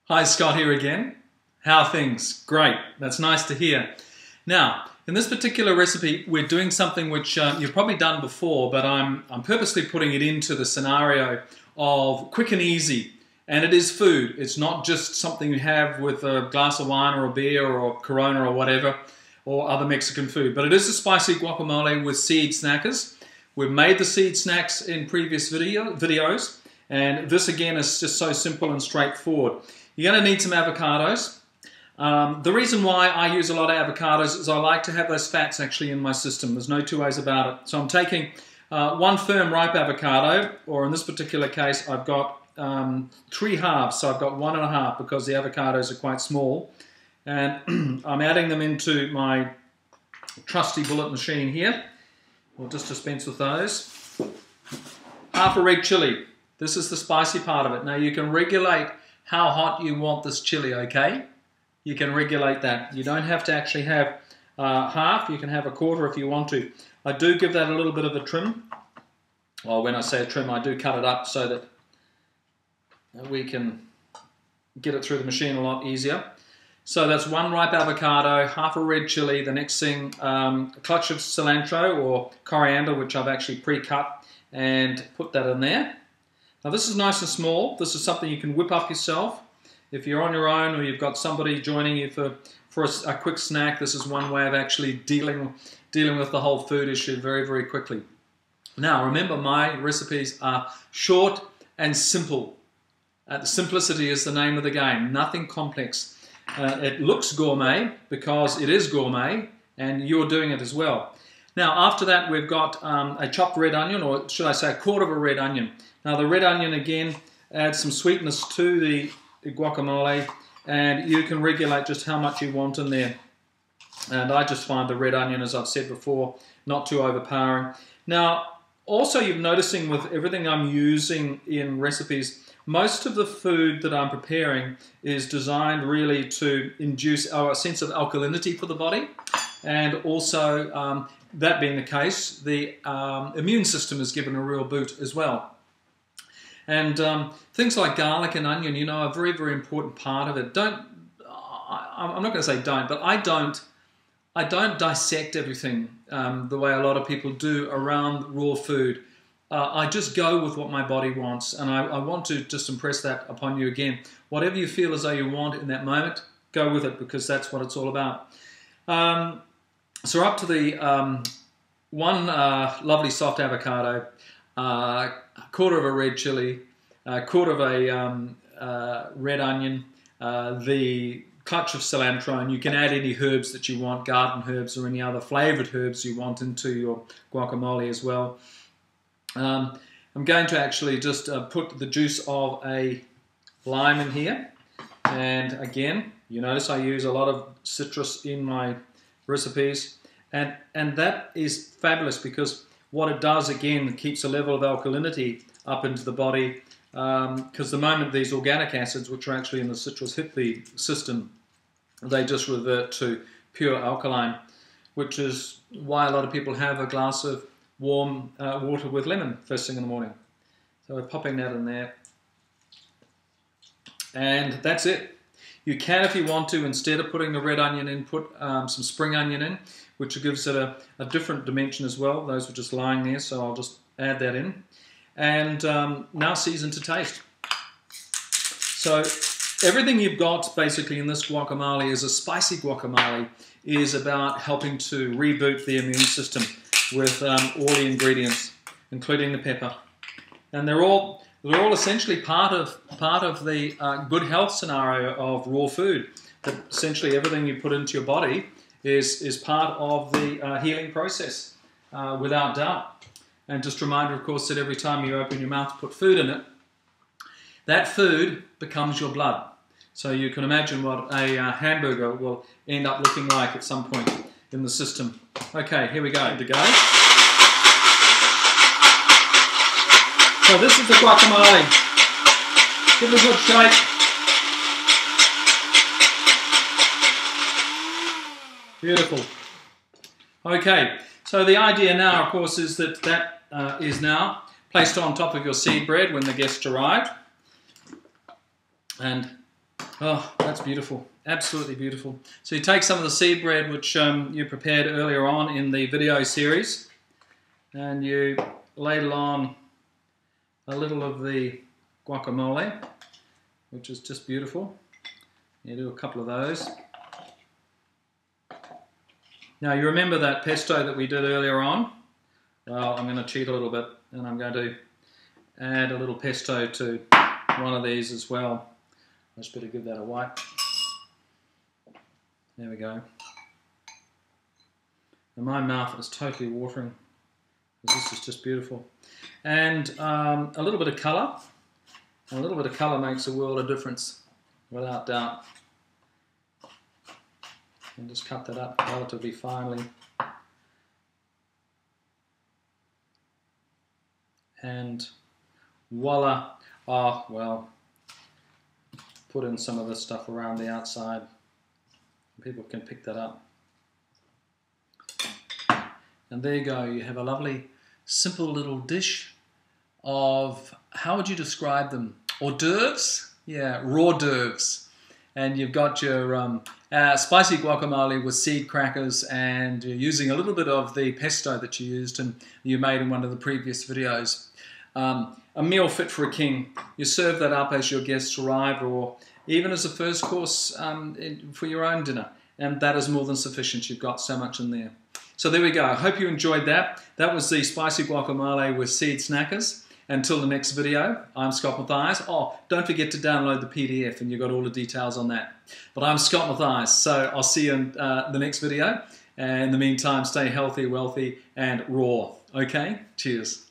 Hi, Scott here again. How are things? Great, that's nice to hear. Now, in this particular recipe, we're doing something which you've probably done before, but I'm purposely putting it into the scenario of quick and easy. And it is food. It's not just something you have with a glass of wine or a beer or Corona or whatever, or other Mexican food. But it is a spicy guacamole with seed snackers. We've made the seed snacks in previous videos, and this again is just so simple and straightforward. You're going to need some avocados. The reason why I use a lot of avocados is I like to have those fats actually in my system. There's no two ways about it. So I'm taking one firm ripe avocado, or in this particular case I've got 3 halves, so I've got 1 1/2 because the avocados are quite small. And I'm adding them into my trusty bullet machine here. We'll just dispense with those. Half a red chili. This is the spicy part of it. Now you can regulate how hot you want this chili, okay? You can regulate that. You don't have to actually have half, you can have a quarter if you want to. I do give that a little bit of a trim. Well, when I say a trim, I do cut it up so that we can get it through the machine a lot easier. So that's 1 ripe avocado, half a red chili, the next thing, a clutch of cilantro or coriander, which I've actually pre-cut, and put that in there. Now this is nice and small. This is something you can whip up yourself. If you're on your own or you've got somebody joining you for a quick snack, this is one way of actually dealing with the whole food issue very, very quickly. Now remember, my recipes are short and simple. Simplicity is the name of the game, nothing complex. It looks gourmet because it is gourmet and you're doing it as well. Now after that we've got a chopped red onion, or should I say a quarter of a red onion. Now the red onion again adds some sweetness to the guacamole, and you can regulate just how much you want in there. And I just find the red onion, as I've said before, not too overpowering. Now also you're noticing with everything I'm using in recipes, most of the food that I'm preparing is designed really to induce a sense of alkalinity for the body, and also that being the case, the immune system is given a real boot as well. And things like garlic and onion, you know, are a very, very important part of it. I'm not going to say don't, but I don't dissect everything the way a lot of people do around raw food. I just go with what my body wants, and I want to just impress that upon you again. Whatever you feel as though you want in that moment, go with it, because that's what it's all about. So we're up to the one lovely soft avocado, a quarter of a red chili, a quarter of a red onion, the clutch of cilantro, and you can add any herbs that you want, garden herbs or any other flavoured herbs you want into your guacamole as well. I'm going to actually just put the juice of a lime in here, and again, you notice I use a lot of citrus in my recipes, and that is fabulous because what it does, again, keeps a level of alkalinity up into the body, because the moment these organic acids, which are actually in the citrus, hit the system, they just revert to pure alkaline, which is why a lot of people have a glass of warm water with lemon first thing in the morning. So we're popping that in there. And that's it. You can, if you want to, instead of putting the red onion in, put some spring onion in, which gives it a different dimension as well. Those were just lying there, so I'll just add that in. And now season to taste. So everything you've got basically in this guacamole is a spicy guacamole, is about helping to reboot the immune system with all the ingredients, including the pepper. And they're all essentially part of the good health scenario of raw food. That essentially everything you put into your body is part of the healing process, without doubt. And just a reminder, of course, that every time you open your mouth to put food in it, that food becomes your blood. So you can imagine what a hamburger will end up looking like at some point in the system. Okay, here we go. To go. So this is the guacamole. Give it a good shake. Beautiful. Okay, so the idea now, of course, is that is now placed on top of your seed bread when the guests arrive. And Oh, that's beautiful. Absolutely beautiful. So you take some of the seed bread which you prepared earlier on in the video series, and you ladle on a little of the guacamole, which is just beautiful. You do a couple of those. Now you remember that pesto that we did earlier on? Well, I'm going to cheat a little bit, and I'm going to add a little pesto to one of these as well. I just better give that a wipe. There we go. And my mouth is totally watering, because this is just beautiful. And a little bit of colour. A little bit of colour makes a world of difference, without doubt. And just cut that up relatively finely. And voila. Oh, well, put in some of this stuff around the outside. People can pick that up. And there you go. You have a lovely, simple little dish of, how would you describe them? Hors d'oeuvres? Yeah, raw d'oeuvres. And you've got your spicy guacamole with seed crackers, and you're using a little bit of the pesto that you used and you made in one of the previous videos. A meal fit for a king. You serve that up as your guests arrive, or even as a first course for your own dinner. And that is more than sufficient. You've got so much in there. So there we go. I hope you enjoyed that. That was the spicy guacamole with seed snackers. Until the next video, I'm Scott Mathias. Oh, don't forget to download the PDF, and you've got all the details on that. But I'm Scott Mathias, so I'll see you in the next video. And in the meantime, stay healthy, wealthy, and raw. Okay? Cheers.